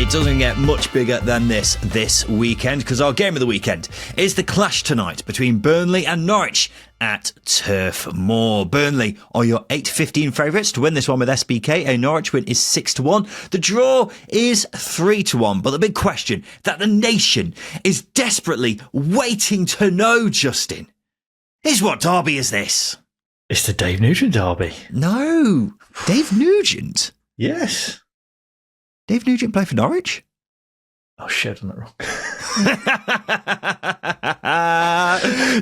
It doesn't get much bigger than this weekend, because our game of the weekend is the clash tonight between Burnley and Norwich at Turf Moor. Burnley are your 8-15 favourites to win this one with SBK. A Norwich win is 6-1. The draw is 3-1. But the big question that the nation is desperately waiting to know, Justin, is what derby is this? It's the Dave Nugent derby. No. Dave Nugent? Yes. Dave Nugent play for Norwich? Oh shit, I'm not wrong.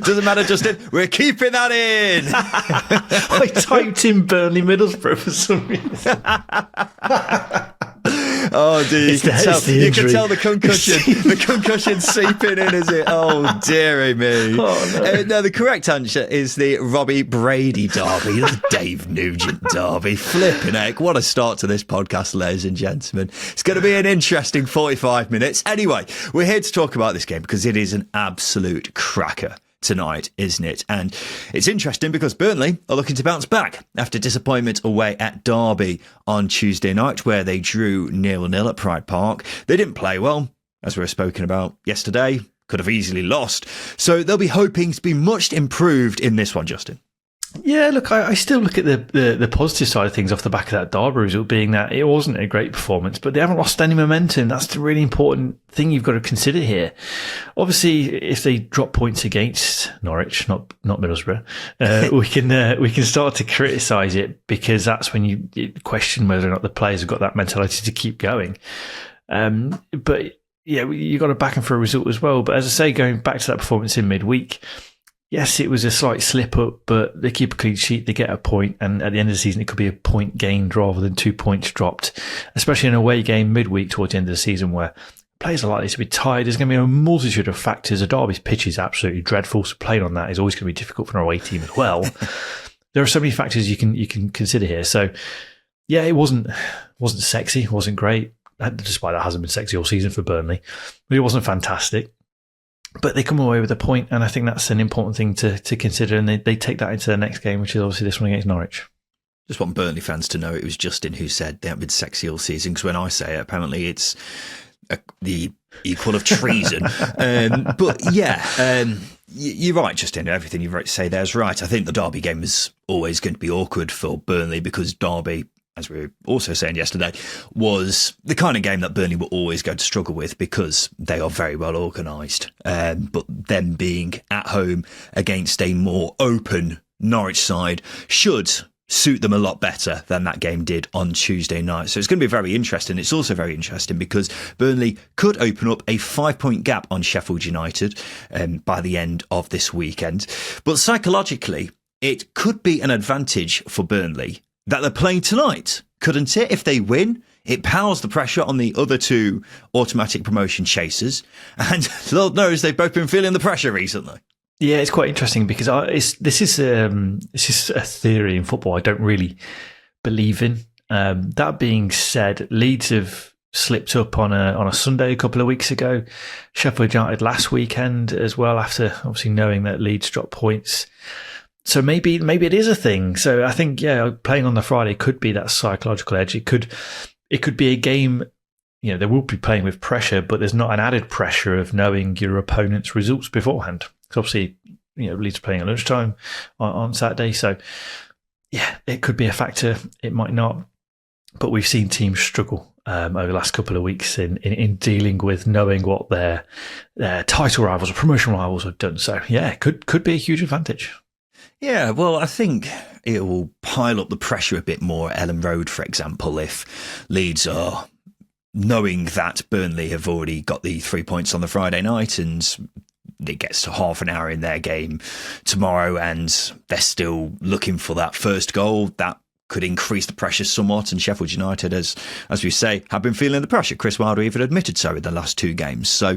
Doesn't matter, Justin. We're keeping that in. I typed in Burnley Middlesbrough for some reason. Oh, dear. You can tell the concussion seeping in, is it? Oh, dearie me. Oh, no. No, the correct answer is the Robbie Brady derby, the Dave Nugent derby. Flipping heck. What a start to this podcast, ladies and gentlemen. It's going to be an interesting 45 minutes. Anyway, we're here to talk about this game because it is an absolute cracker tonight, isn't it? And it's interesting because Burnley are looking to bounce back after disappointment away at Derby on Tuesday night, where they drew 0-0 at Pride Park. They didn't play well, as we were spoken about yesterday. Could have easily lost. So they'll be hoping to be much improved in this one, Justin. Yeah, look, I still look at the positive side of things off the back of that Derby result, being that it wasn't a great performance, but they haven't lost any momentum. That's the really important thing you've got to consider here. Obviously, if they drop points against Norwich, not Middlesbrough, we can start to criticise it, because that's when you question whether or not the players have got that mentality to keep going. But yeah, you got to back them for a result as well. But as I say, going back to that performance in midweek, yes, it was a slight slip up, but they keep a clean sheet, they get a point, and at the end of the season, it could be a point gained rather than 2 points dropped, especially in an away game midweek towards the end of the season where players are likely to be tired. There's going to be a multitude of factors. A Derby's pitch is absolutely dreadful, so playing on that is always going to be difficult for an away team as well. There are so many factors you can consider here. So, yeah, it wasn't sexy, it wasn't great, despite that hasn't been sexy all season for Burnley, but it wasn't fantastic. But they come away with a point, and I think that's an important thing to consider, and they take that into the next game, which is obviously this one against Norwich. Just want Burnley fans to know it was Justin who said they haven't been sexy all season, because when I say it, apparently it's the equal of treason. But yeah, you're right, Justin. Everything you've got to say there is right. I think the Derby game is always going to be awkward for Burnley, because Derby, as we were also saying yesterday, was the kind of game that Burnley were always going to struggle with, because they are very well organised. But them being at home against a more open Norwich side should suit them a lot better than that game did on Tuesday night. So it's going to be very interesting. It's also very interesting because Burnley could open up a 5-point gap on Sheffield United by the end of this weekend. But psychologically, it could be an advantage for Burnley that they're playing tonight, couldn't it? If they win, it powers the pressure on the other two automatic promotion chasers. And Lord knows they've both been feeling the pressure recently. Yeah, it's quite interesting because this is a theory in football I don't really believe in. That being said, Leeds have slipped up on a Sunday a couple of weeks ago. Sheffield United last weekend as well, after obviously knowing that Leeds dropped points. So maybe it is a thing. So I think, yeah, playing on the Friday could be that psychological edge. It could be a game, you know, they will be playing with pressure, but there's not an added pressure of knowing your opponent's results beforehand. Because obviously, you know, Leeds playing at lunchtime on Saturday. So yeah, it could be a factor. It might not. But we've seen teams struggle over the last couple of weeks in dealing with knowing what their title rivals or promotion rivals have done. So yeah, it could be a huge advantage. Yeah, well, I think it will pile up the pressure a bit more at Ellen Road, for example, if Leeds are knowing that Burnley have already got the 3 points on the Friday night and it gets to half an hour in their game tomorrow and they're still looking for that first goal. That could increase the pressure somewhat, and Sheffield United, as we say, have been feeling the pressure. Chris Wilder even admitted so in the last two games. So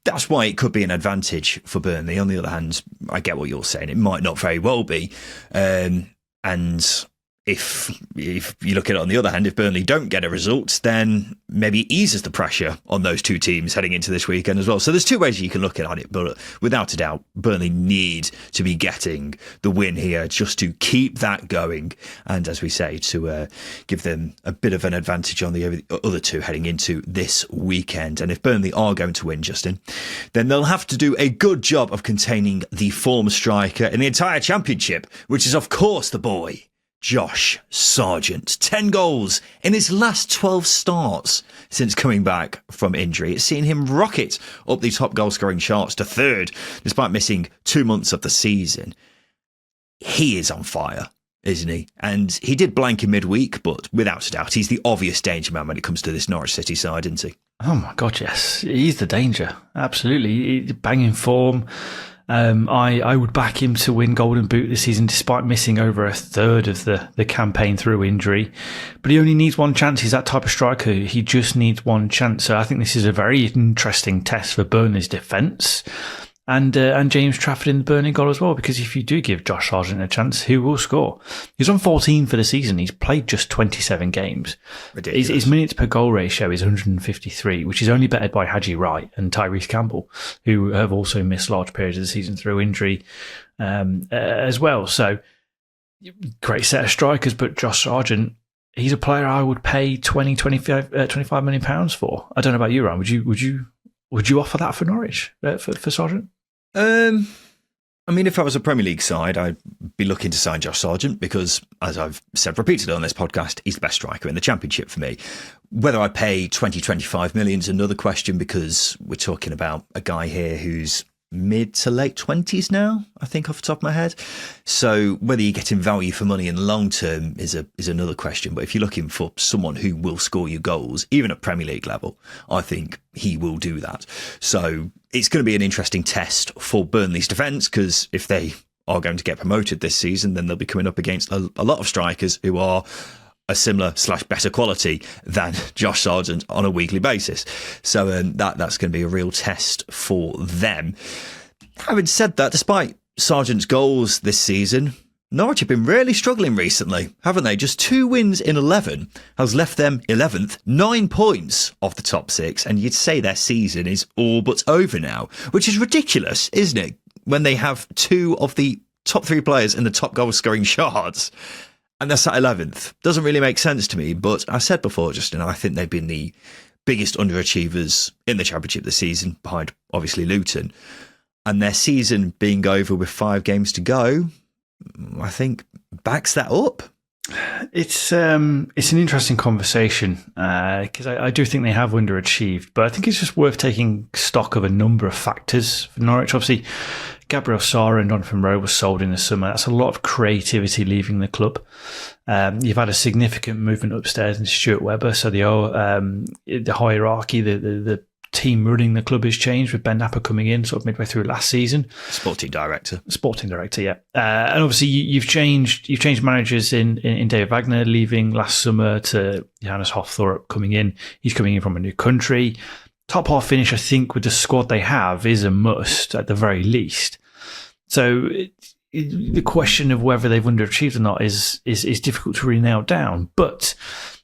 that's why it could be an advantage for Burnley. On the other hand, I get what you're saying. It might not very well be. And if you look at it on the other hand, if Burnley don't get a result, then maybe it eases the pressure on those two teams heading into this weekend as well. So there's two ways you can look at it, but without a doubt, Burnley need to be getting the win here just to keep that going. And as we say, to give them a bit of an advantage on the other two heading into this weekend. And if Burnley are going to win, Justin, then they'll have to do a good job of containing the former striker in the entire championship, which is of course the boy, Josh Sargent. 10 goals in his last 12 starts since coming back from injury. It's seen him rocket up the top goal scoring charts to third, despite missing 2 months of the season. He is on fire, isn't he? And he did blank in midweek, but without a doubt, he's the obvious danger man when it comes to this Norwich City side, isn't he? Oh my God, yes. He's the danger. Absolutely. He's banging form. I would back him to win Golden Boot this season, despite missing over a third of the campaign through injury. But he only needs one chance. He's that type of striker. He just needs one chance. So I think this is a very interesting test for Burnley's defence. And James Trafford in the Burnley goal as well, because if you do give Josh Sargent a chance, who will score? He's on 14 for the season. He's played just 27 games. His minutes per goal ratio is 153, which is only bettered by Haji Wright and Tyrese Campbell, who have also missed large periods of the season through injury as well. So great set of strikers, but Josh Sargent, he's a player I would pay 25 million pounds for. I don't know about you, Ryan. Would you offer that for Norwich, for Sargent? I mean, if I was a Premier League side, I'd be looking to sign Josh Sargent because, as I've said repeatedly on this podcast, he's the best striker in the Championship for me. Whether I pay 20-25 million is another question, because we're talking about a guy here who's mid to late 20s now, I think, off the top of my head. So whether you're getting value for money in the long term is another question. But if you're looking for someone who will score you goals, even at Premier League level, I think he will do that. So it's going to be an interesting test for Burnley's defence, because if they are going to get promoted this season, then they'll be coming up against a lot of strikers who are a similar / better quality than Josh Sargent on a weekly basis. So that's going to be a real test for them. Having said that, despite Sargent's goals this season, Norwich have been really struggling recently, haven't they? Just 2 wins in 11 has left them 11th, 9 points off the top 6, and you'd say their season is all but over now, which is ridiculous, isn't it? When they have 2 of the top 3 players in the top goal scoring charts, and they're sat 11th. Doesn't really make sense to me, but I said before, Justin, I think they've been the biggest underachievers in the Championship this season, behind obviously Luton. And their season being over with 5 games to go, I think backs that up. It's an interesting conversation, because I do think they have underachieved, but I think it's just worth taking stock of a number of factors for Norwich. Obviously, Gabriel Sara and Jonathan Rowe was sold in the summer. That's a lot of creativity leaving the club. You've had a significant movement upstairs in Stuart Webber, so the hierarchy, the team running the club has changed, with Ben Napper coming in sort of midway through last season. Sporting director, yeah. And obviously you've changed managers in David Wagner leaving last summer to Johannes Hofthorpe coming in. He's coming in from a new country. Top half finish, I think, with the squad they have is a must at the very least. So the question of whether they've underachieved or not is difficult to really nail down. But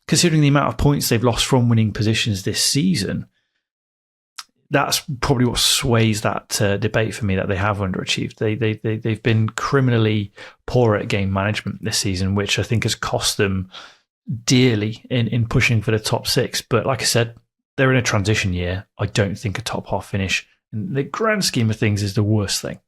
considering the amount of points they've lost from winning positions this season, that's probably what sways that debate for me, that they have underachieved. They've been criminally poor at game management this season, which I think has cost them dearly in pushing for the top 6. But like I said, they're in a transition year. I don't think a top half finish in the grand scheme of things is the worst thing.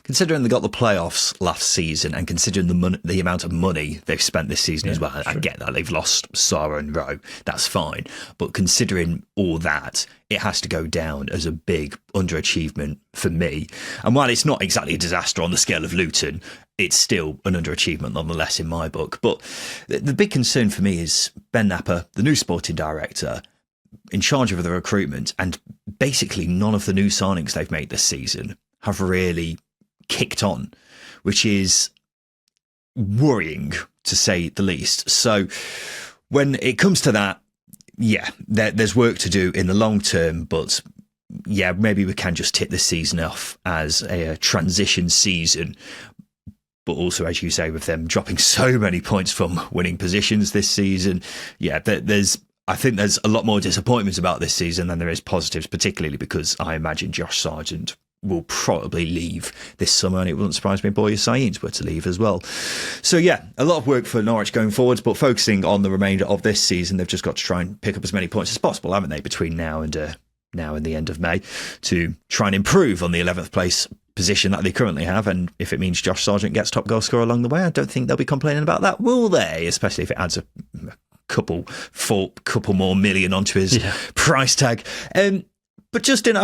Considering they got the playoffs last season, and considering the amount of money they've spent this season as well, I get that they've lost Sara and Rowe, that's fine. But considering all that, it has to go down as a big underachievement for me. And while it's not exactly a disaster on the scale of Luton, it's still an underachievement nonetheless in my book. But the big concern for me is Ben Napper, the new sporting director, in charge of the recruitment, and basically none of the new signings they've made this season have really kicked on, which is worrying to say the least. So when it comes to that, yeah, there's work to do in the long term, but yeah, maybe we can just tick this season off as a transition season. But also, as you say, with them dropping so many points from winning positions this season, I think there's a lot more disappointments about this season than there is positives, particularly because I imagine Josh Sargent will probably leave this summer, and it wouldn't surprise me if Boya Sainz were to leave as well. So yeah, a lot of work for Norwich going forwards, but focusing on the remainder of this season, they've just got to try and pick up as many points as possible, haven't they, between now and the end of May, to try and improve on the 11th place position that they currently have. And if it means Josh Sargent gets top goal scorer along the way, I don't think they'll be complaining about that, will they? Especially if it adds a couple more million onto his price tag. But Justin,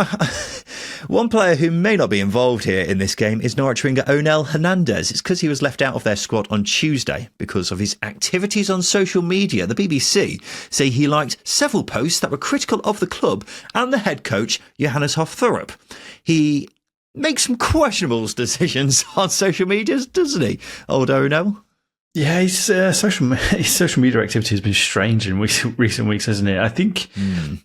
one player who may not be involved here in this game is Norwich winger Onel Hernandez. It's because he was left out of their squad on Tuesday because of his activities on social media. The BBC say he liked several posts that were critical of the club and the head coach, Johannes Hoff-Thorup. He makes some questionable decisions on social media, doesn't he, old Onel? Yeah, his social media activity has been strange in recent weeks, hasn't it? I think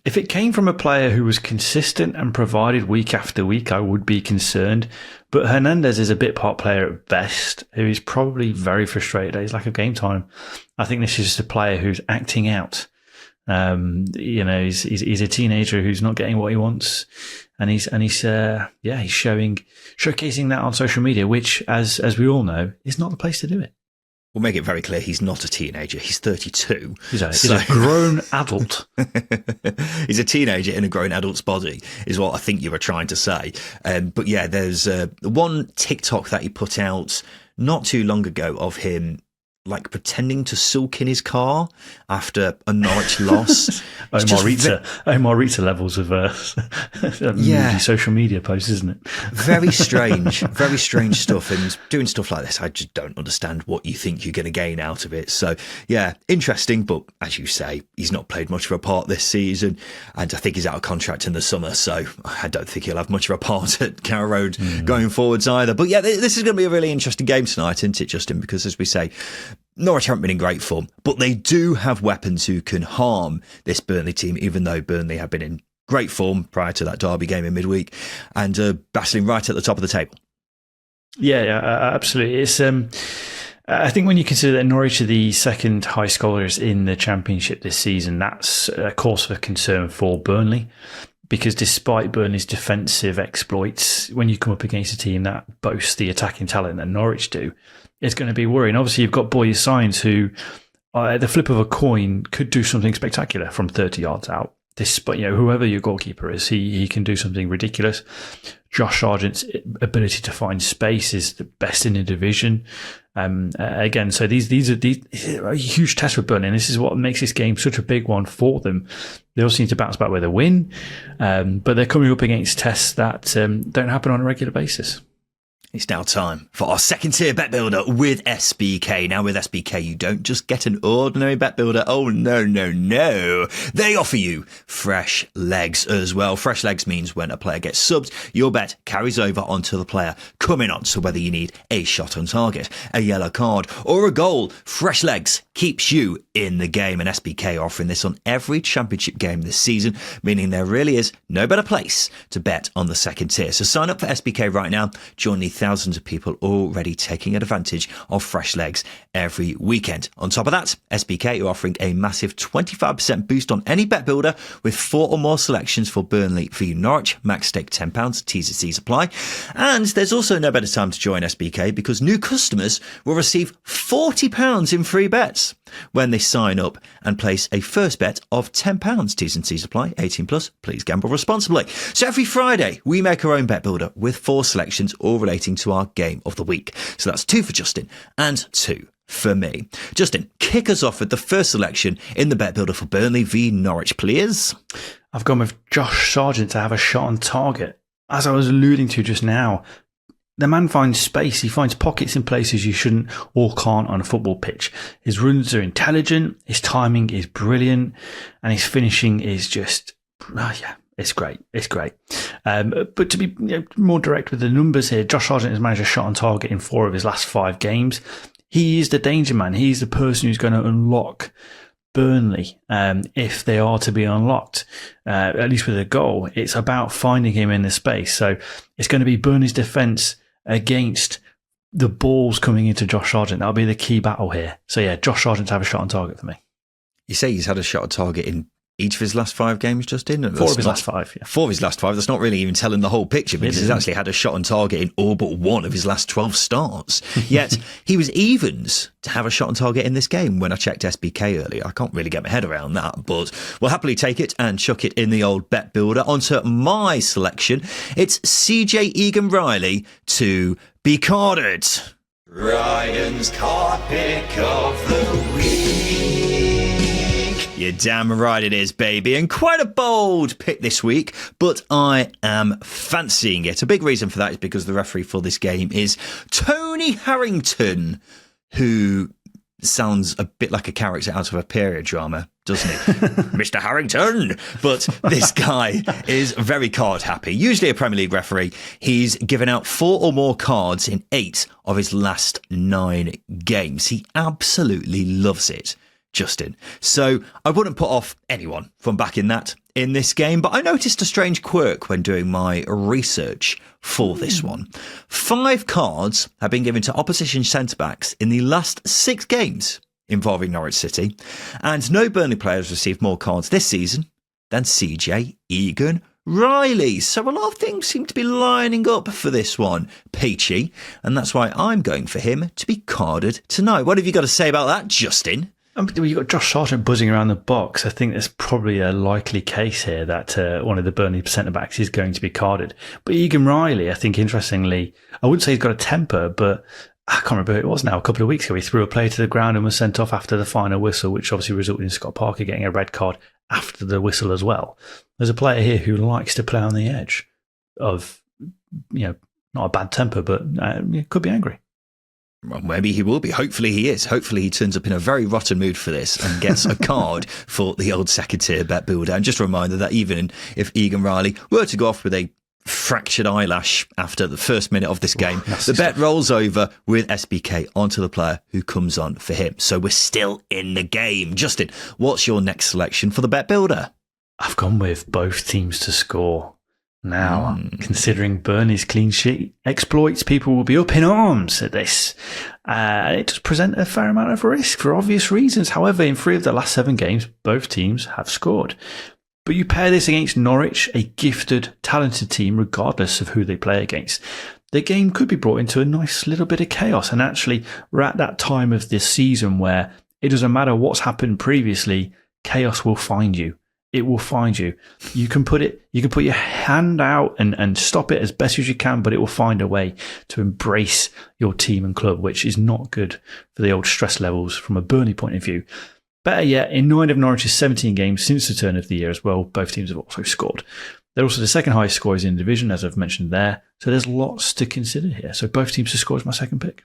if it came from a player who was consistent and provided week after week, I would be concerned. But Hernandez is a bit part player at best, who is probably very frustrated at his lack of game time. I think this is just a player who's acting out. He's a teenager who's not getting what he wants, and he's showcasing that on social media, which, as we all know, is not the place to do it. We'll make it very clear he's not a teenager. He's 32. He's a grown adult. He's a teenager in a grown adult's body, is what I think you were trying to say. But yeah, there's one TikTok that he put out not too long ago of him like pretending to sulk in his car after a Norwich loss. Omar Rita levels of moody social media posts, isn't it? very strange stuff. And doing stuff like this, I just don't understand what you think you're going to gain out of it. So yeah, interesting. But as you say, he's not played much of a part this season, and I think he's out of contract in the summer. So I don't think he'll have much of a part at Carrow Road going forwards either. But yeah, this is going to be a really interesting game tonight, isn't it, Justin? Because as we say, Norwich haven't been in great form, but they do have weapons who can harm this Burnley team, even though Burnley have been in great form prior to that Derby game in midweek and battling right at the top of the table. Yeah, absolutely. It's I think when you consider that Norwich are the second high scorers in the Championship this season, that's a cause for concern for Burnley. Because despite Burnley's defensive exploits, when you come up against a team that boasts the attacking talent that Norwich do, it's going to be worrying. Obviously, you've got Boya Sainz, who, at the flip of a coin, could do something spectacular from 30 yards out. Despite, whoever your goalkeeper is, he can do something ridiculous. Josh Sargent's ability to find space is the best in the division. Again, so these are a huge test for Burnley, and this is what makes this game such a big one for them. They also need to bounce back with a win, but they're coming up against tests that don't happen on a regular basis. It's now time for our second tier bet builder with SBK. Now with SBK, you don't just get an ordinary bet builder. Oh, no. They offer you fresh legs as well. Fresh legs means when a player gets subbed, your bet carries over onto the player coming on. So whether you need a shot on target, a yellow card or a goal, fresh legs keeps you in the game. And SBK are offering this on every Championship game this season, meaning there really is no better place to bet on the second tier. So sign up for SBK right now. Join the thousands of people already taking advantage of fresh legs every weekend. On top of that, SBK are offering a massive 25% boost on any bet builder with 4 or more selections for Burnley v Norwich. Max stake £10, T's and C's apply. And there's also no better time to join SBK because new customers will receive £40 in free bets when they sign up and place a first bet of £10. T's and C's apply. 18 plus. Please gamble responsibly. So every Friday, we make our own bet builder with 4 selections all relating to our game of the week. So that's 2 for Justin and 2 for me. Justin, kick us off with the first selection in the bet builder for Burnley v Norwich, please. I've gone with Josh Sargent to have a shot on target. As I was alluding to just now, the man finds space. He finds pockets in places you shouldn't or can't on a football pitch. His runs are intelligent, his timing is brilliant, and his finishing is just, it's great. It's great. But to be more direct with the numbers here, Josh Sargent has managed a shot on target in 4 of his last 5 games. He is the danger man. He's the person who's going to unlock Burnley if they are to be unlocked, at least with a goal. It's about finding him in the space. So it's going to be Burnley's defence against the ball's coming into Josh Sargent. That'll be the key battle here. So yeah, Josh Sargent to have a shot on target for me. You say he's had a shot on target in each of his last 5 games, Justin? Four of his last 5, yeah. 4 of his last 5. That's not really even telling the whole picture, because he's actually had a shot on target in all but 1 of his last 12 starts. Yet he was evens to have a shot on target in this game when I checked SBK earlier. I can't really get my head around that, but we'll happily take it and chuck it in the old bet builder. Onto my selection. It's CJ Egan-Riley to be carded. Ryan's card pick of the week. You're damn right it is, baby. And quite a bold pick this week, but I am fancying it. A big reason for that is because the referee for this game is Tony Harrington, who sounds a bit like a character out of a period drama, doesn't he? Mr. Harrington. But this guy is very card happy. Usually a Premier League referee. He's given out 4 or more cards in 8 of his last 9 games. He absolutely loves it, Justin. So I wouldn't put off anyone from backing that in this game, but I noticed a strange quirk when doing my research for this one. 5 cards have been given to opposition centre-backs in the last 6 games involving Norwich City, and no Burnley player has received more cards this season than CJ Egan-Riley. So a lot of things seem to be lining up for this one, Peachy, and that's why I'm going for him to be carded tonight. What have you got to say about that, Justin? You've got Josh Sargent buzzing around the box. I think there's probably a likely case here that one of the Burnley centre-backs is going to be carded. But Egan-Riley, I think, interestingly, I wouldn't say he's got a temper, but I can't remember who it was now. A couple of weeks ago, he threw a player to the ground and was sent off after the final whistle, which obviously resulted in Scott Parker getting a red card after the whistle as well. There's a player here who likes to play on the edge of, not a bad temper, but could be angry. Well, maybe he will be. Hopefully he is. Hopefully he turns up in a very rotten mood for this and gets a card for the old second tier bet builder. And just a reminder that even if Egan-Riley were to go off with a fractured eyelash after the first minute of this game, the bet rolls over with SBK onto the player who comes on for him. So we're still in the game. Justin, what's your next selection for the bet builder? I've gone with both teams to score. Now, considering Burnley's clean sheet exploits, people will be up in arms at this. It does present a fair amount of risk for obvious reasons. However, in 3 of the last 7 games, both teams have scored. But you pair this against Norwich, a gifted, talented team, regardless of who they play against. The game could be brought into a nice little bit of chaos. And actually, we're at that time of this season where it doesn't matter what's happened previously, chaos will find you. It will find you. You can put your hand out and stop it as best as you can, but it will find a way to embrace your team and club, which is not good for the old stress levels from a Burnley point of view. Better yet, in 9 of Norwich's 17 games since the turn of the year as well, both teams have also scored. They're also the second highest scorers in the division, as I've mentioned there. So there's lots to consider here. So both teams to score is my second pick.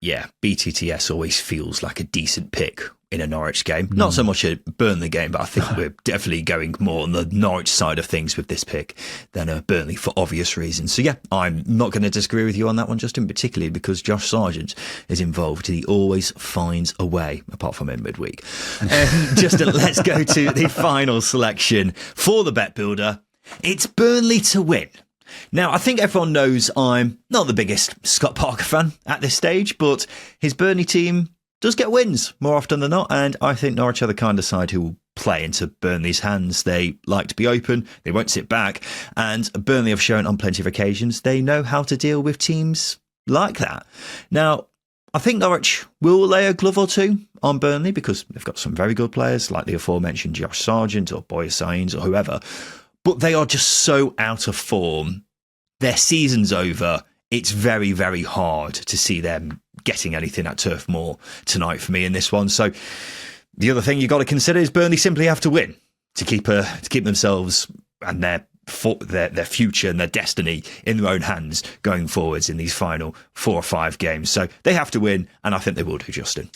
Yeah, BTTS always feels like a decent pick in a Norwich game. Not so much a Burnley game, but I think we're definitely going more on the Norwich side of things with this pick than a Burnley for obvious reasons. So yeah, I'm not going to disagree with you on that one, Justin, particularly because Josh Sargent is involved. He always finds a way, apart from in midweek. Justin, let's go to the final selection for the bet builder. It's Burnley to win. Now, I think everyone knows I'm not the biggest Scott Parker fan at this stage, but his Burnley team does get wins more often than not, and I think Norwich are the kind of side who will play into Burnley's hands. They like to be open, they won't sit back, and Burnley have shown on plenty of occasions they know how to deal with teams like that. Now, I think Norwich will lay a glove or 2 on Burnley because they've got some very good players, like the aforementioned Josh Sargent or Boy Sainz or whoever, but they are just so out of form. Their season's over. It's very, very hard to see them getting anything at Turf Moor tonight for me in this one. So the other thing you've got to consider is Burnley simply have to win to keep themselves and their future and their destiny in their own hands going forwards in these final 4 or 5 games. So they have to win, and I think they will do, Justin.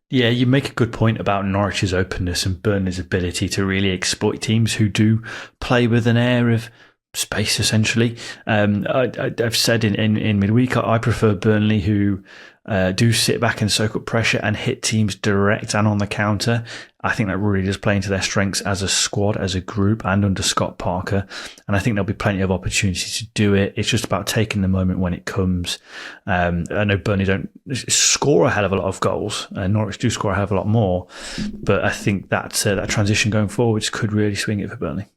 Yeah, you make a good point about Norwich's openness and Burnley's ability to really exploit teams who do play with an air of space, essentially. I've said in midweek, I prefer Burnley, who do sit back and soak up pressure and hit teams direct and on the counter. I think that really does play into their strengths as a squad, as a group, and under Scott Parker. And I think there'll be plenty of opportunities to do it. It's just about taking the moment when it comes. I know Burnley don't score a hell of a lot of goals. Norwich do score a hell of a lot more. But I think that transition going forwards could really swing it for Burnley.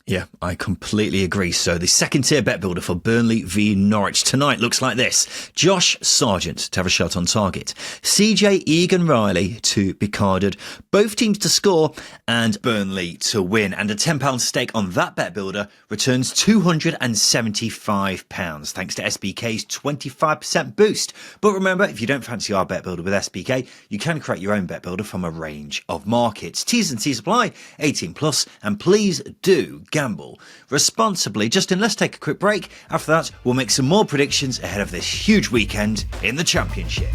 Yeah, I completely agree. So the second tier bet builder for Burnley v Norwich tonight looks like this. Josh Sargent to have a shot on target. CJ Egan-Riley to be carded. Both teams to score and Burnley to win. And a £10 stake on that bet builder returns £275 thanks to SBK's 25% boost. But remember, if you don't fancy our bet builder with SBK, you can create your own bet builder from a range of markets. T's and C's apply, 18 plus, and please do gamble responsibly. Justin, let's take a quick break. After that, we'll make some more predictions ahead of this huge weekend in the Championship.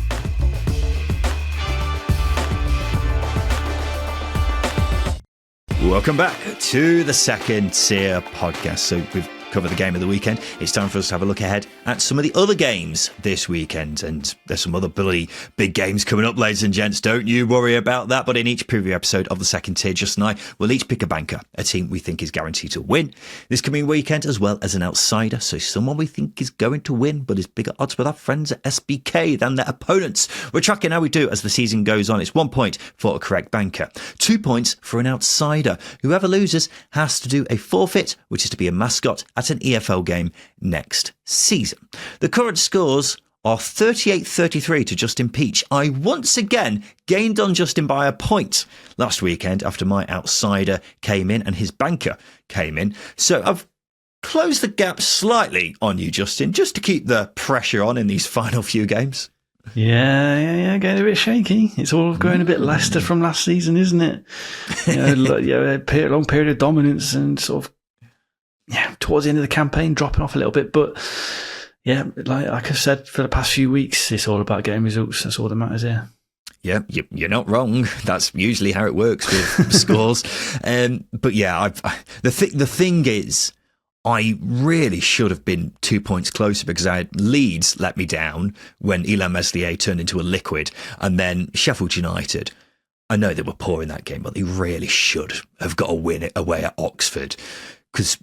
Welcome back to the second tier podcast. So we've covered the game of the weekend. It's time for us to have a look ahead at some of the other games this weekend. And there's some other bloody big games coming up, ladies and gents. Don't you worry about that. But in each preview episode of the second tier, Justin and I will each pick a banker, a team we think is guaranteed to win this coming weekend, as well as an outsider. So someone we think is going to win, but is bigger odds with our friends at SBK than their opponents. We're tracking how we do as the season goes on. It's 1 point for a correct banker, 2 points for an outsider. Whoever loses has to do a forfeit, which is to be a mascot at an EFL game next season. The current scores are 38-33 to Justin Peach. I once again gained on Justin by a point last weekend after my outsider came in and his banker came in. So I've closed the gap slightly on you, Justin, just to keep the pressure on in these final few games. Yeah, getting a bit shaky. It's all going a bit Leicester from last season, isn't it? A long period of dominance and sort of, towards the end of the campaign, dropping off a little bit. But yeah, like I've said for the past few weeks, it's all about getting results. That's all that matters here. Yeah, you're not wrong. That's usually how it works with scores. But yeah, the thing is, I really should have been 2 points closer because I had Leeds let me down when Elan Meslier turned into a liquid, and then Sheffield United. I know they were poor in that game, but they really should have got a win away at Oxford because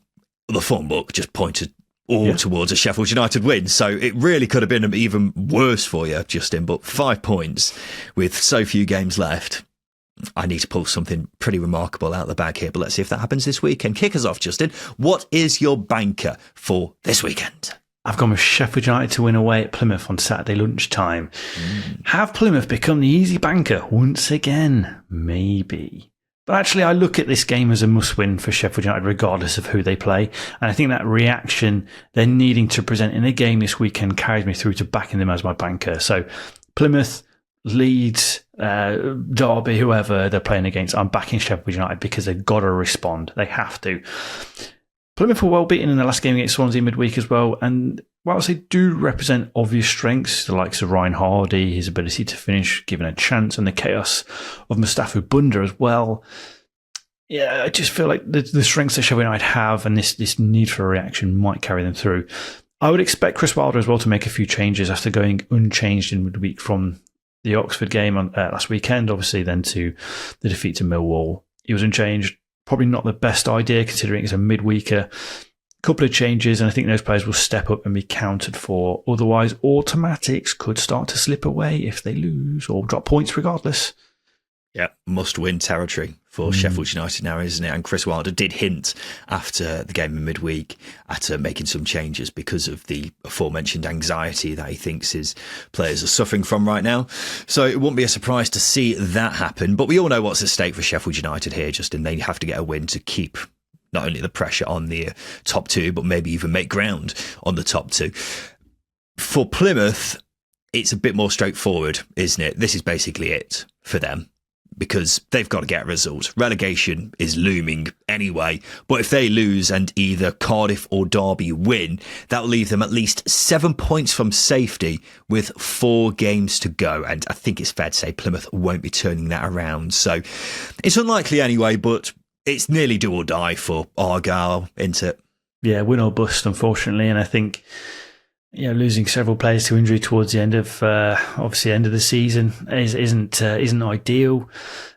the form book just pointed all towards a Sheffield United win. So it really could have been even worse for you, Justin. But 5 points with so few games left. I need to pull something pretty remarkable out of the bag here. But let's see if that happens this weekend. Kick us off, Justin. What is your banker for this weekend? I've gone with Sheffield United to win away at Plymouth on Saturday lunchtime. Have Plymouth become the easy banker once again? Maybe. But actually, I look at this game as a must-win for Sheffield United, regardless of who they play. And I think that reaction they're needing to present in a game this weekend carries me through to backing them as my banker. So Plymouth, Leeds, Derby, whoever they're playing against, I'm backing Sheffield United because they've got to respond. They have to. Plymouth were well beaten in the last game against Swansea midweek as well. And whilst they do represent obvious strengths, the likes of Ryan Hardy, his ability to finish given a chance, and the chaos of Mustafa Bunda as well, I just feel like the strengths that Sheffield United have and this need for a reaction might carry them through. I would expect Chris Wilder as well to make a few changes after going unchanged in midweek from the Oxford game on last weekend, obviously then to the defeat to Millwall. He was unchanged. Probably not the best idea considering it's a midweeker. Couple of changes, and I think those players will step up and be counted for. Otherwise, automatics could start to slip away if they lose or drop points regardless. Yeah, must-win territory for Sheffield United now, isn't it? And Chris Wilder did hint after the game in midweek at making some changes because of the aforementioned anxiety that he thinks his players are suffering from right now. So it wouldn't be a surprise to see that happen. But we all know what's at stake for Sheffield United here, Justin. They have to get a win to keep not only the pressure on the top two, but maybe even make ground on the top two. For Plymouth, it's a bit more straightforward, isn't it? This is basically it for them, because they've got to get a result. Relegation is looming anyway, but if they lose and either Cardiff or Derby win, that'll leave them at least 7 points from safety with 4 games to go. And I think it's fair to say Plymouth won't be turning that around. So it's unlikely anyway, but it's nearly do or die for Argyle, isn't it? Yeah, win or bust, unfortunately. And I think losing several players to injury towards the end of obviously end of the season isn't ideal.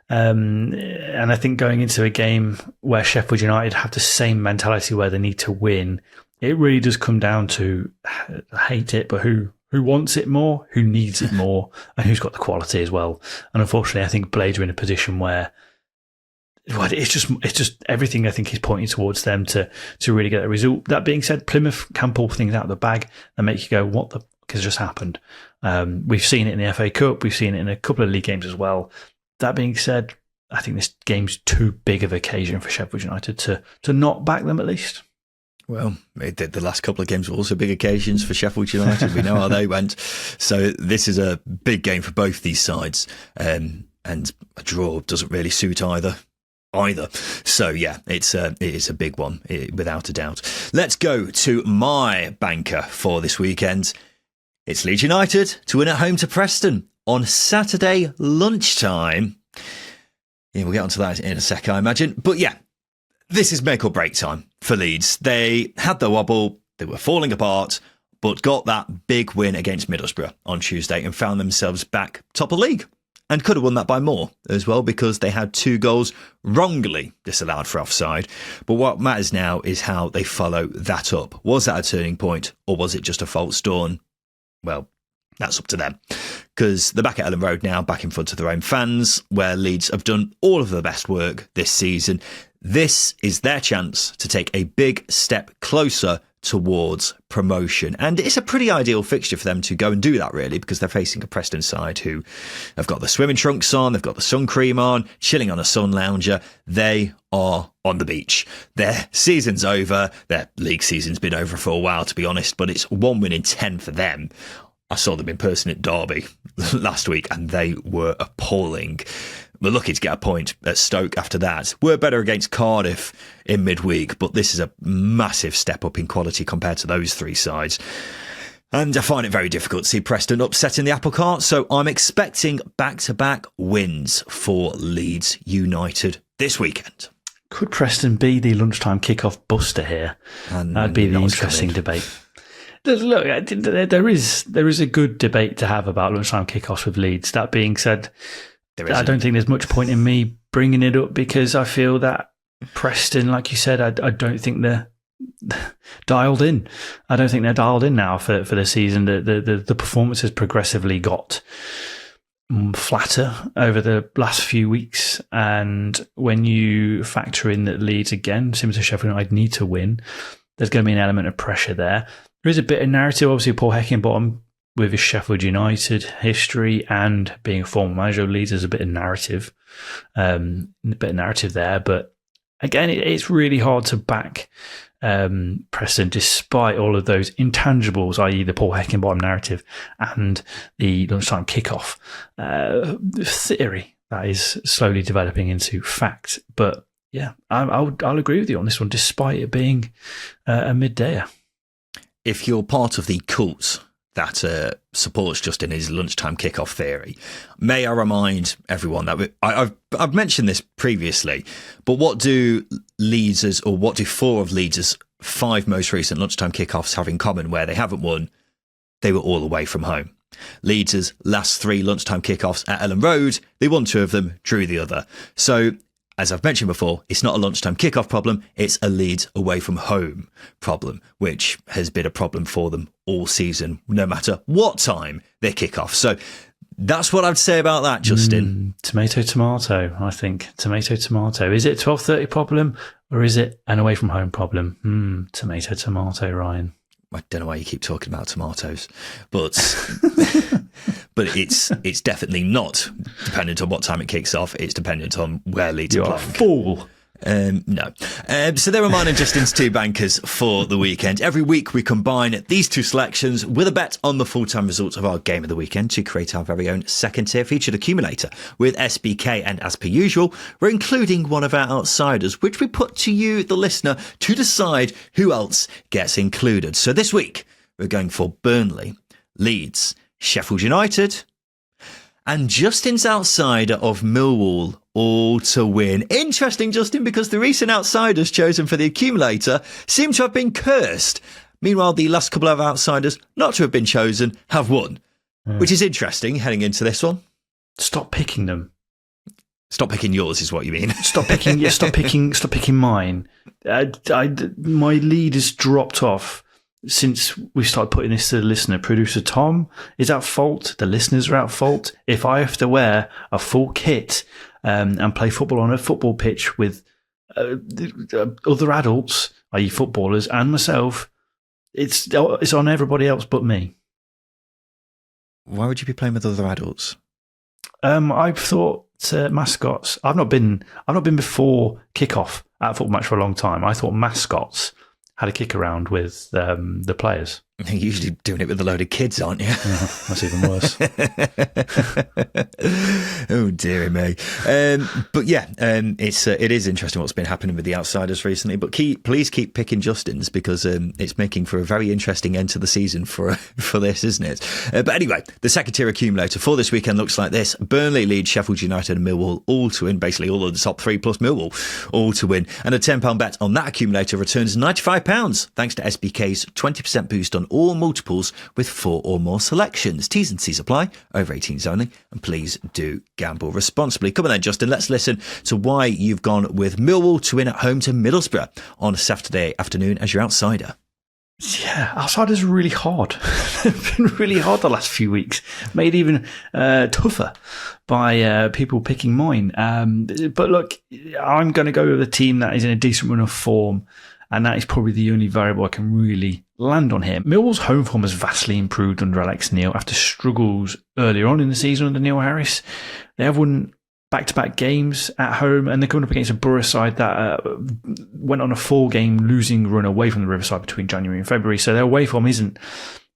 And I think going into a game where Sheffield United have the same mentality where they need to win, it really does come down to, I hate it, but who wants it more, who needs it more, and who's got the quality as well. And unfortunately, I think Blades are in a position where it's just everything I think is pointing towards them to really get a result. That being said, Plymouth can pull things out of the bag and make you go, what the fuck has just happened? We've seen it in the FA Cup. We've seen it in a couple of league games as well. That being said, I think this game's too big of an occasion for Sheffield United to not back them at least. Well, the last couple of games were also big occasions for Sheffield United. We know how they went. So this is a big game for both these sides. And a draw doesn't really suit either. So yeah, it is a big one, without a doubt. Let's go to my banker for this weekend. It's Leeds United to win at home to Preston on Saturday lunchtime. Yeah, we'll get onto that in a sec, I imagine. But yeah, this is make or break time for Leeds. They had the wobble, they were falling apart, but got that big win against Middlesbrough on Tuesday and found themselves back top of league. And could have won that by more as well, because they had 2 goals wrongly disallowed for offside. But what matters now is how they follow that up. Was that a turning point, or was it just a false dawn? Well, that's up to them. Because they're back at Ellen Road now, back in front of their own fans, where Leeds have done all of the best work this season. This is their chance to take a big step closer towards promotion. And it's a pretty ideal fixture for them to go and do that, really, because they're facing a Preston side who have got the swimming trunks on, they've got the sun cream on, chilling on a sun lounger. They are on the beach. Their season's over. Their league season's been over for a while, to be honest, but it's 1 win in 10 for them. I saw them in person at Derby last week and they were appalling. We're lucky to get a point at Stoke after that. We're better against Cardiff in midweek, but this is a massive step up in quality compared to those 3 sides. And I find it very difficult to see Preston upsetting the apple cart, so I'm expecting back-to-back wins for Leeds United this weekend. Could Preston be the lunchtime kickoff buster here? And that'd be the interesting debate. Look, there is a good debate to have about lunchtime kickoffs with Leeds. That being said, I don't think there's much point in me bringing it up, because I feel that Preston, like you said, I don't think they're dialed in. I don't think they're dialed in now for the season. The performance has progressively got flatter over the last few weeks, and when you factor in that Leeds, again, similar to Sheffield United, need to win, there's going to be an element of pressure there. There is a bit of narrative, obviously. Paul Heckingbottom, with his Sheffield United history and being a former manager of Leeds, there's a bit of narrative, there. But again, it's really hard to back Preston despite all of those intangibles, i.e. the Paul Heckingbottom narrative and the lunchtime kickoff theory that is slowly developing into fact. But yeah, I'll agree with you on this one, despite it being a middayer. If you're part of the cult that supports Justin his lunchtime kickoff theory, may I remind everyone that I've mentioned this previously, but what do 4 of Leeds' 5 most recent lunchtime kickoffs have in common where they haven't won? They were all away from home. Leeds' last 3 lunchtime kickoffs at Ellen Road, they won 2 of them, drew the other. So, as I've mentioned before, it's not a lunchtime kickoff problem, it's a Leeds away from home problem, which has been a problem for them all season, no matter what time they kick off. So that's what I'd say about that, Justin. Tomato, I think. Tomato. Is it a 12:30 problem, or is it an away from home problem? Tomato, Ryan. I don't know why you keep talking about tomatoes, but but it's definitely not dependent on what time it kicks off. It's dependent on where Leeds are playing. You are a fool. No. So there are mine and Justin's 2 bankers for the weekend. Every week we combine these 2 selections with a bet on the full-time results of our game of the weekend to create our very own second-tier featured accumulator with SBK. And as per usual, we're including one of our outsiders, which we put to you, the listener, to decide who else gets included. So this week we're going for Burnley, Leeds, Sheffield United, and Justin's outsider of Millwall, all to win. Interesting, Justin, because the recent outsiders chosen for the accumulator seem to have been cursed. Meanwhile, the last couple of outsiders not to have been chosen have won, which is interesting heading into this one. Stop picking them. Stop picking yours is what you mean. Stop picking. Yeah, stop picking mine. My lead has dropped off since we started putting this to the listener. Producer Tom is at fault. The listeners are at fault. If I have to wear a full kit and play football on a football pitch with other adults, i.e. footballers, and myself, it's on everybody else but me. Why would you be playing with other adults? I've thought mascots. I've not been before kickoff at a football match for a long time. I thought mascots had a kick around with the players. You're usually doing it with a load of kids, aren't you? That's even worse. Oh, dearie me. But yeah, it is interesting what's been happening with the outsiders recently. But please keep picking Justin's, because it's making for a very interesting end to the season for this, isn't it? But anyway, the second tier accumulator for this weekend looks like this. Burnley, Leeds, Sheffield United and Millwall all to win. Basically all of the top three plus Millwall all to win. And a £10 bet on that accumulator returns £95 thanks to SBK's 20% boost on all multiples with 4 or more selections. T's and C's apply. Over 18s only. And please do gamble responsibly. Come on then, Justin. Let's listen to why you've gone with Millwall to win at home to Middlesbrough on a Saturday afternoon as your outsider. Yeah, outsiders are really hard. They've been really hard the last few weeks. Made even tougher by people picking mine. But look, I'm going to go with a team that is in a decent run of form, and that is probably the only variable I can really land on here. Millwall's home form has vastly improved under Alex Neil after struggles earlier on in the season under Neil Harris. They have won back-to-back games at home, and they're coming up against a Borough side that went on a 4-game losing run away from the Riverside between January and February. So their away form isn't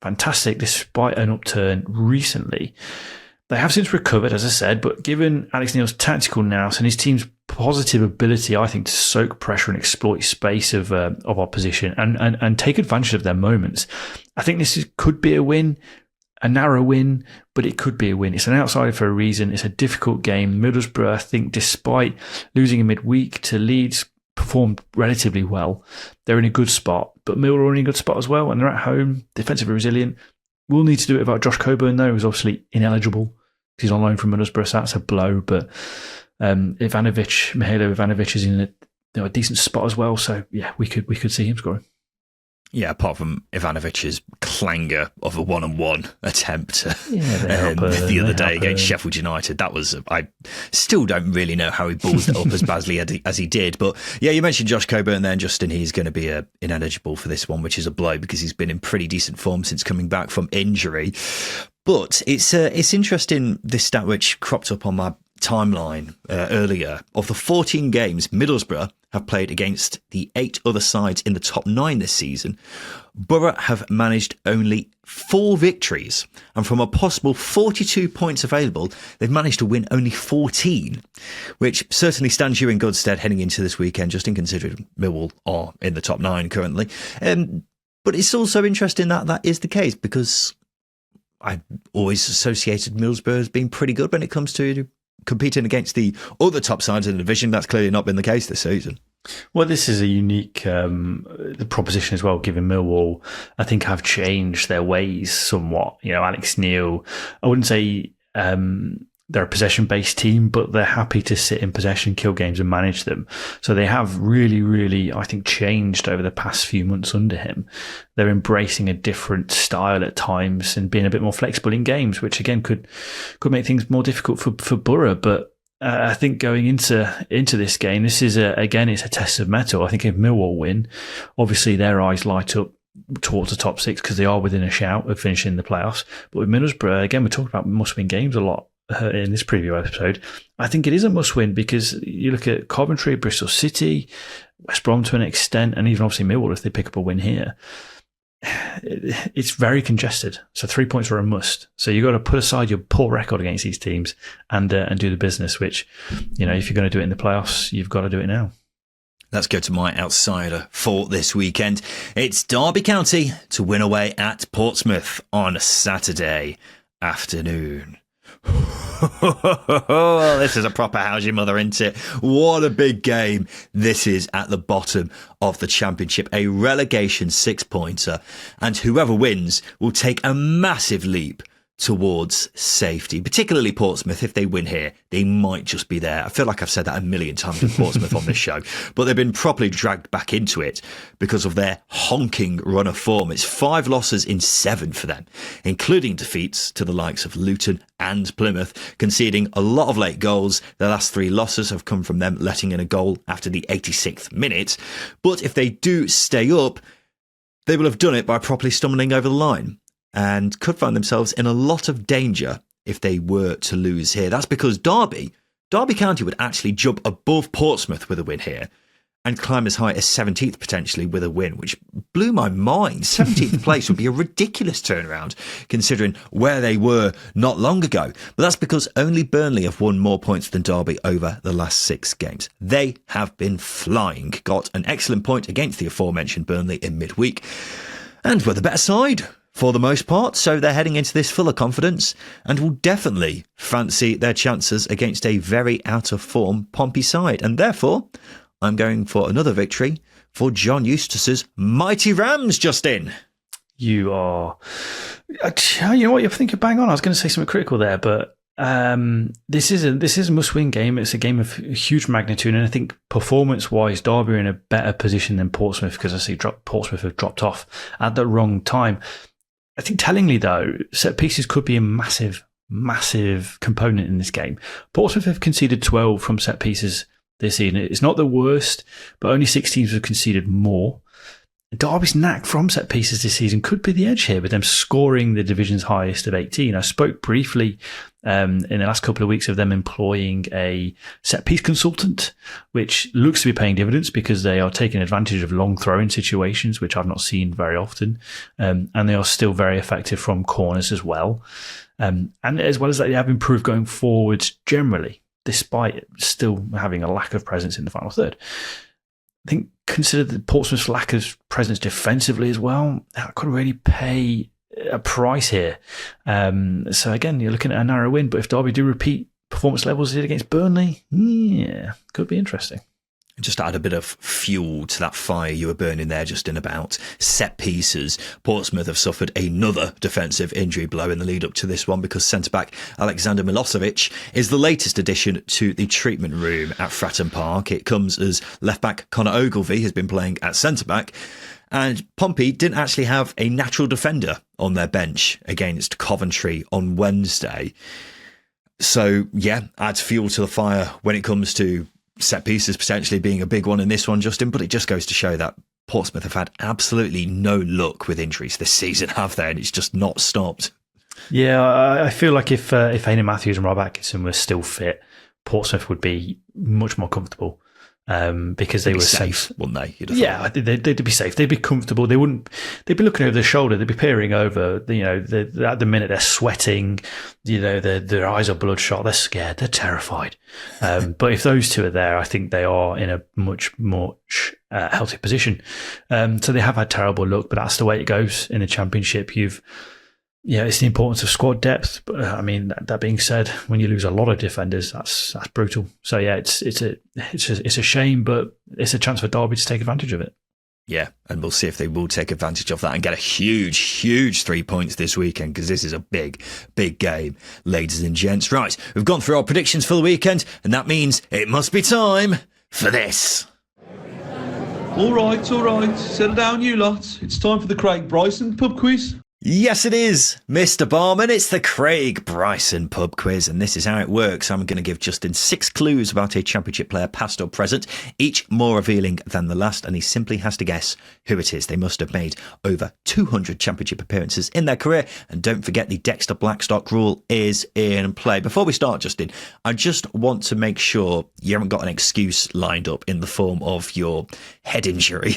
fantastic despite an upturn recently. They have since recovered, as I said, but given Alex Neil's tactical nous and his team's positive ability, I think, to soak pressure and exploit space of opposition and take advantage of their moments, I think this could be a win, a narrow win, but it could be a win. It's an outsider for a reason. It's a difficult game. Middlesbrough, I think, despite losing in midweek to Leeds, performed relatively well. They're in a good spot, but Millwall are in a good spot as well, and they're at home, defensively resilient. We'll need to do it without Josh Coburn, though, who's obviously ineligible. He's on loan from Middlesbrough, so that's a blow. But Mihailo Ivanovic is in a decent spot as well. So yeah, we could see him scoring. Yeah, apart from Ivanovic's clanger of a 1-on-1 attempt the other day against Sheffield United. That was, I still don't really know how he balls it up as badly as he did. But yeah, you mentioned Josh Coburn there, and Justin, he's going to be ineligible for this one, which is a blow because he's been in pretty decent form since coming back from injury. But it's interesting, this stat which cropped up on my timeline earlier. Of the 14 games Middlesbrough have played against the 8 other sides in the top 9 this season, Borough have managed only 4 victories, and from a possible 42 points available, they've managed to win only 14, which certainly stands you in good stead heading into this weekend, just in considering Millwall are in the top 9 currently. But it's also interesting that is the case, because I always associated Middlesbrough as being pretty good when it comes to competing against the other top sides in the division. That's clearly not been the case this season. Well, this is a unique proposition as well, given Millwall, I think, have changed their ways somewhat. You know, Alex Neil, I wouldn't say they're a possession-based team, but they're happy to sit in possession, kill games and manage them. So they have really, really, I think, changed over the past few months under him. They're embracing a different style at times and being a bit more flexible in games, which again could make things more difficult for Borough. But I think going into this game, this is it's a test of mettle. I think if Millwall win, obviously their eyes light up towards the top 6 because they are within a shout of finishing the playoffs. But with Middlesbrough, again, we're talking about must-win games a lot in this preview episode. I think it is a must-win because you look at Coventry, Bristol City, West Brom to an extent, and even obviously Millwall if they pick up a win here. It's very congested, so 3 points are a must. So you've got to put aside your poor record against these teams and do the business, which, you know, if you're going to do it in the playoffs, you've got to do it now. Let's go to my outsider for this weekend. It's Derby County to win away at Portsmouth on a Saturday afternoon. This is a proper how's your mother, isn't it? What a big game this is at the bottom of the Championship. A relegation 6-pointer. And whoever wins will take a massive leap towards safety, particularly Portsmouth. If they win here, they might just be there. I feel like I've said that a million times with Portsmouth on this show, but they've been properly dragged back into it because of their honking run of form. It's 5 losses in 7 for them, including defeats to the likes of Luton and Plymouth, conceding a lot of late goals. Their last 3 losses have come from them letting in a goal after the 86th minute. But if they do stay up, they will have done it by properly stumbling over the line, and could find themselves in a lot of danger if they were to lose here. That's because Derby County would actually jump above Portsmouth with a win here and climb as high as 17th potentially with a win, which blew my mind. 17th place would be a ridiculous turnaround considering where they were not long ago. But that's because only Burnley have won more points than Derby over the last 6 games. They have been flying, got an excellent point against the aforementioned Burnley in midweek, and were the better side for the most part, so they're heading into this full of confidence and will definitely fancy their chances against a very out of form Pompey side. And therefore, I'm going for another victory for John Eustace's mighty Rams, Justin. You are, you know what, you think you're bang on. I was going to say something critical there, but this is a must-win game. It's a game of huge magnitude, and I think performance-wise, Derby are in a better position than Portsmouth, because I see Portsmouth have dropped off at the wrong time. I think tellingly, though, set pieces could be a massive component in this game. Portsmouth have conceded 12 from set pieces this season. It's not the worst, but only 6 teams have conceded more. Derby's knack from set pieces this season could be the edge here, with them scoring the division's highest of 18. I spoke briefly in the last couple of weeks of them employing a set piece consultant, which looks to be paying dividends because they are taking advantage of long throwing situations, which I've not seen very often. And they are still very effective from corners as well. And as well as that, they have improved going forwards generally, despite still having a lack of presence in the final third. I think consider the Portsmouth's lack of presence defensively as well. That could really pay a price here. So again, you're looking at a narrow win, but if Derby do repeat performance levels they did against Burnley, yeah, could be interesting. Just to add a bit of fuel to that fire you were burning there, Justin, about set pieces. Portsmouth have suffered another defensive injury blow in the lead up to this one, because centre-back Alexander Milosevic is the latest addition to the treatment room at Fratton Park. It comes as left-back Conor Ogilvie has been playing at centre-back, and Pompey didn't actually have a natural defender on their bench against Coventry on Wednesday. So, yeah, adds fuel to the fire when it comes to set pieces potentially being a big one in this one, Justin, but it just goes to show that Portsmouth have had absolutely no luck with injuries this season, have they? And it's just not stopped. Yeah, I feel like if Hayden Matthews and Rob Atkinson were still fit, Portsmouth would be much more comfortable. Because they were safe, wouldn't they? Yeah, they'd be safe. They'd be comfortable. They'd be looking over their shoulder. They'd be peering over. You know, at the minute they're sweating. You know, their eyes are bloodshot. They're scared. They're terrified. But if those two are there, I think they are in a much healthy position. So they have had terrible luck, but that's the way it goes in the Championship. It's the importance of squad depth. But I mean, that being said, when you lose a lot of defenders, that's brutal. So yeah, it's a shame, but it's a chance for Derby to take advantage of it. Yeah, and we'll see if they will take advantage of that and get a huge 3 points this weekend, because this is a big game, ladies and gents. Right, we've gone through our predictions for the weekend, and that means it must be time for this. All right. Settle down, you lot. It's time for the Craig Bryson pub quiz. Yes, it is, Mr. Barman. It's the Craig Bryson pub quiz, and this is how it works. I'm going to give Justin 6 clues about a Championship player, past or present, each more revealing than the last, and he simply has to guess who it is. They must have made over 200 Championship appearances in their career, and don't forget the Dexter Blackstock rule is in play. Before we start, Justin, I just want to make sure you haven't got an excuse lined up in the form of your head injury.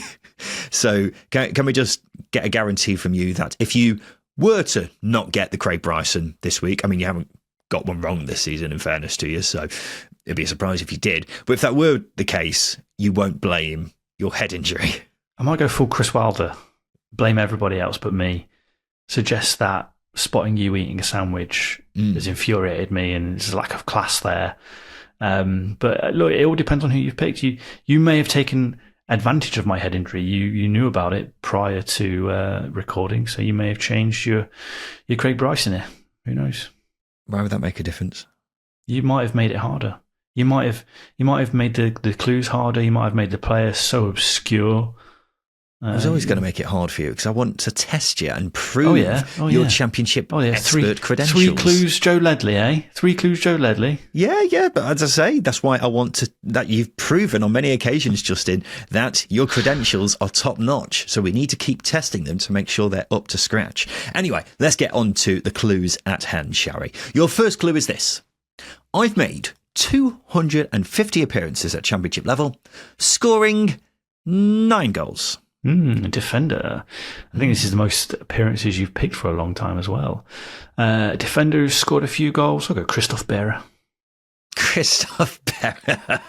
So can we just get a guarantee from you that if you were to not get the Craig Bryson this week, I mean, you haven't got one wrong this season, in fairness to you, so it'd be a surprise if you did. But if that were the case, you won't blame your head injury. I might go full Chris Wilder, blame everybody else but me, suggest that spotting you eating a sandwich has infuriated me, and there's a lack of class there. But look, it all depends on who you've picked. You may have taken advantage of my head injury. You knew about it prior to recording, so you may have changed your Craig Bryson here. Who knows? Why would that make a difference? You might have made it harder. You might have made the clues harder. You might have made the players so obscure. I was always going to make it hard for you because I want to test you and prove your championship expert credentials. 3 clues, Joe Ledley, eh? 3 clues, Joe Ledley. Yeah, but as I say, that's why I want that you've proven on many occasions, Justin, that your credentials are top notch. So we need to keep testing them to make sure they're up to scratch. Anyway, let's get on to the clues at hand, shall we? Your first clue is this. I've made 250 appearances at championship level, scoring 9 goals. A defender. I think this is the most appearances you've picked for a long time as well. Defender who's scored a few goals. I'll go Christoph Berer. Christoph Berer.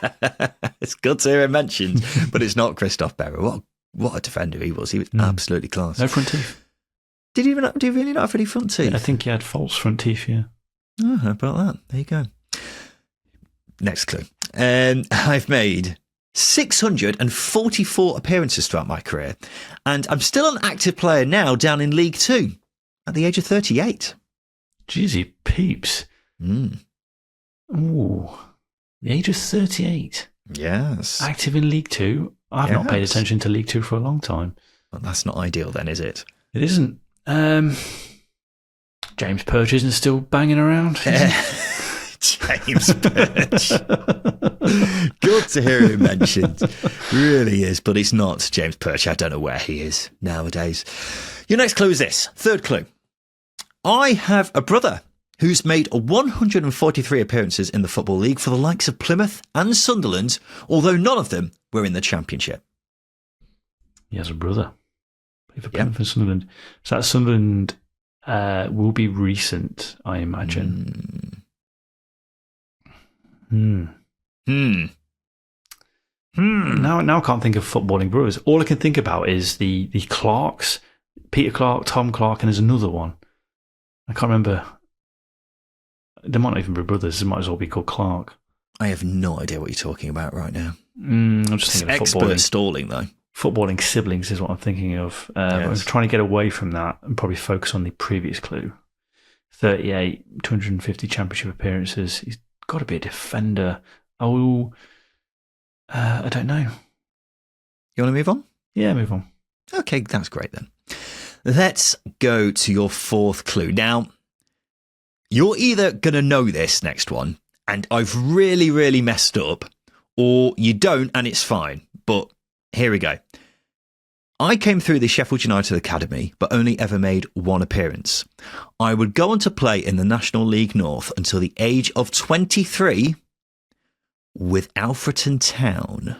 It's good to hear him mentioned, but it's not Christoph Berer. What a defender he was. He was absolutely class. No front teeth. Did he really not have any front teeth? Yeah, I think he had false front teeth, yeah. Oh, how about that? There you go. Next clue. I've made 644 appearances throughout my career, and I'm still an active player now down in League 2 at the age of 38. Jeezy peeps. Ooh, the age of 38. Yes. Active in League 2. I've not paid attention to League 2 for a long time. Well, that's not ideal then, is it? It isn't. James Perch isn't still banging around. James Perch. Good to hear him mentioned. Really is, but it's not James Perch. I don't know where he is nowadays. Your next clue is this. Third clue. I have a brother who's made 143 appearances in the Football League for the likes of Plymouth and Sunderland, although none of them were in the Championship. He has a brother. Play for Plymouth and Sunderland. So that Sunderland will be recent, I imagine. Now I can't think of footballing brothers. All I can think about is the Clarks, Peter Clark, Tom Clark, and there's another one. I can't remember. They might not even be brothers. They might as well be called Clark. I have no idea what you're talking about right now. I'm just thinking of expert stalling, though. Footballing siblings is what I'm thinking of. I'm trying to get away from that and probably focus on the previous clue. 38, 250 championship appearances. He's got to be a defender. I don't know. You want to move on? Yeah, move on. Okay, that's great then. Let's go to your fourth clue. Now, you're either going to know this next one, and I've really, really messed up, or you don't, and it's fine. But here we go. I came through the Sheffield United Academy, but only ever made one appearance. I would go on to play in the National League North until the age of 23 with Alfreton Town.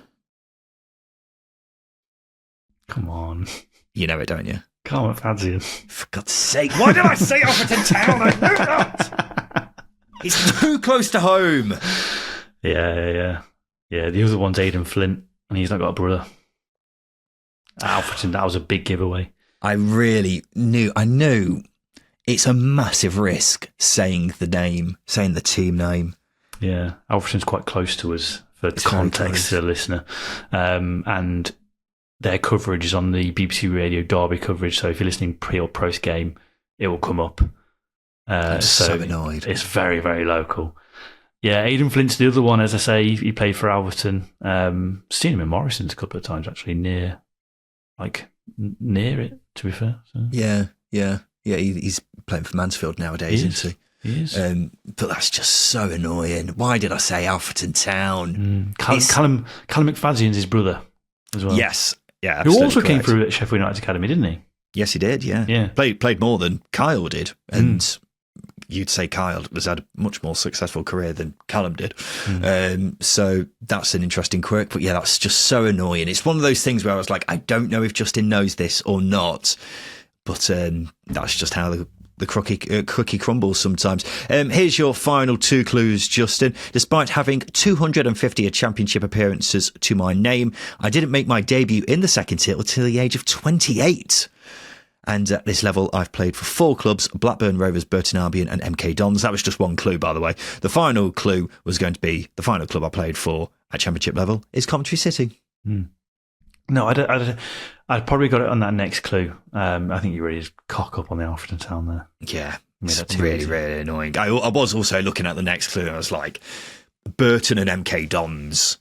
Come on. You know it, don't you? Carmen Fadzian. For God's sake, why did I say Alfreton Town? I knew that! It's too close to home. Yeah. The other one's Aidan Flint, and he's not got a brother. Alfreton, that was a big giveaway. I knew it's a massive risk saying the team name. Yeah, Alfreton's quite close to us for It's context to the listener. And their coverage is on the BBC Radio Derby coverage, so if you're listening pre or post game, it will come up. I'm so annoyed. It's very, very local. Yeah, Aidan Flint's the other one, as I say, he played for Alfreton. Seen him in Morrison's a couple of times, actually, near it, to be fair. So. Yeah, he's playing for Mansfield nowadays, isn't he? He is. But that's just so annoying. Why did I say Alfreton Town? Callum McFadzean's his brother as well. Yes, yeah, absolutely. Who also correct. came through at Sheffield United Academy, didn't he? Yes, he did, yeah. Played more than Kyle did. And you'd say Kyle has had a much more successful career than Callum did. So that's an interesting quirk. But yeah, that's just so annoying. It's one of those things where I was like, I don't know if Justin knows this or not. But that's just how the cookie crumbles sometimes. Here's your final two clues, Justin. Despite having 250 championship appearances to my name, I didn't make my debut in the second tier until the age of 28. And at this level, I've played for 4 clubs: Blackburn Rovers, Burton Albion and MK Dons. That was just one clue, by the way. The final clue was going to be the final club I played for at Championship level is Coventry City. No, I'd probably got it on that next clue. I think you really just cock up on the Alfreton Town there. Yeah, it's really, really annoying. I was also looking at the next clue and I was like, Burton and MK Dons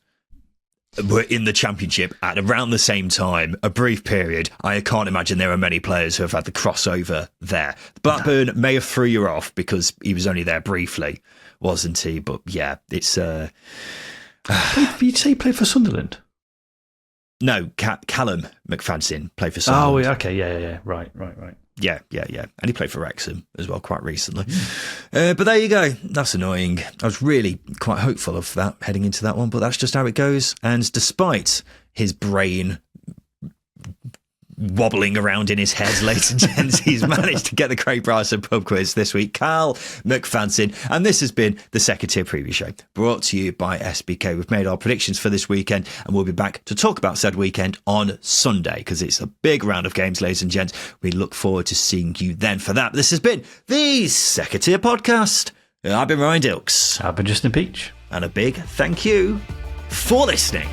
were in the Championship at around the same time, a brief period. I can't imagine there are many players who have had the crossover there. Blackburn may have threw you off because he was only there briefly, wasn't he? But yeah, it's... You'd say he played for Sunderland? No, Callum McFadden played for Sunderland. Oh, okay, yeah. Right. Yeah. And he played for Wrexham as well quite recently. But there you go. That's annoying. I was really quite hopeful of that heading into that one, but that's just how it goes. And despite his brain wobbling around in his head, ladies and gents, he's managed to get the Craig Bryson pub quiz this week. Carl McFadden. And this has been the Second Tier Preview Show, brought to you by SBK. We've made our predictions for this weekend, and we'll be back to talk about said weekend on Sunday, because it's a big round of games, ladies and gents. We look forward to seeing you then for that. This has been the Second Tier Podcast. I've been Ryan Dilks. I've been Justin Peach. And a big thank you for listening.